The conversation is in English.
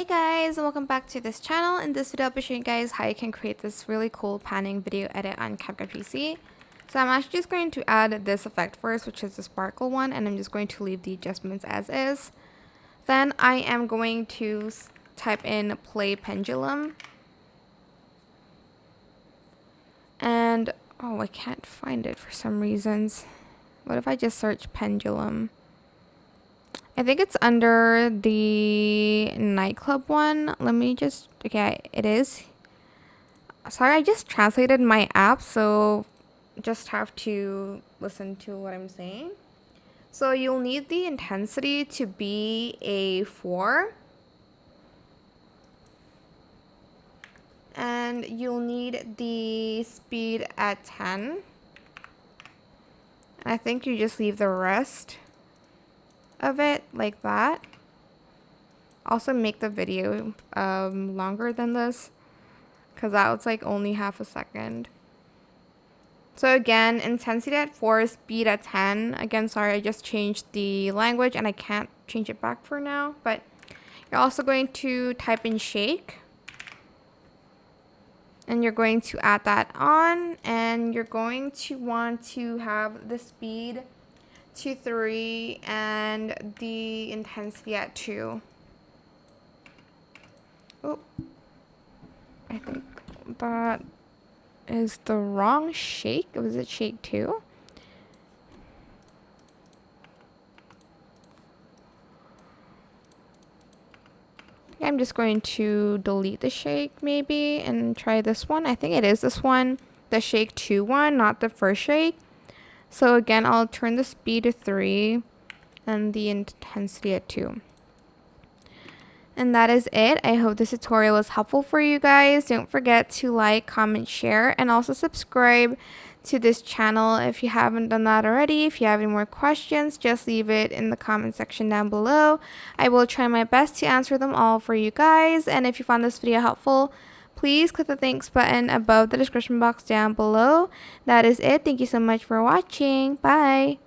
Hey guys, and welcome back to this channel. In this video I'll be showing you guys how you can create this really cool panning video edit on CapCut PC. So I'm actually just going to add this effect first, which is the sparkle one, and I'm just going to leave the adjustments as is. Then I am going to type in play pendulum. And oh, I can't find it for some reasons. What if I just search pendulum? I think it's under the nightclub one. Let me just, okay, it is. Sorry, I just translated my app, so just have to listen to what I'm saying. So you'll need the intensity to be a 4. And you'll need the speed at 10. And I think you just leave the rest of it like that. Also make the video longer than this, because that was like only half a second. So again, intensity at 4, speed at 10. Again, sorry, I just changed the language and I can't change it back for now. But you're also going to type in shake. And you're going to add that on. And you're going to want to have the speed to 3 and the intensity at 2. Oh, I think that is the wrong shake. Was it shake 2? I'm just going to delete the shake maybe and try this one. I think it is this one, the shake 2 one, not the first shake. So again, I'll turn the speed to 3 and the intensity at 2. And that is it. I hope this tutorial was helpful for you guys. Don't forget to like, comment, share, and also subscribe to this channel if you haven't done that already. If you have any more questions, just leave it in the comment section down below. I will try my best to answer them all for you guys. And if you found this video helpful, please click the thanks button above the description box down below. That is it. Thank you so much for watching. Bye.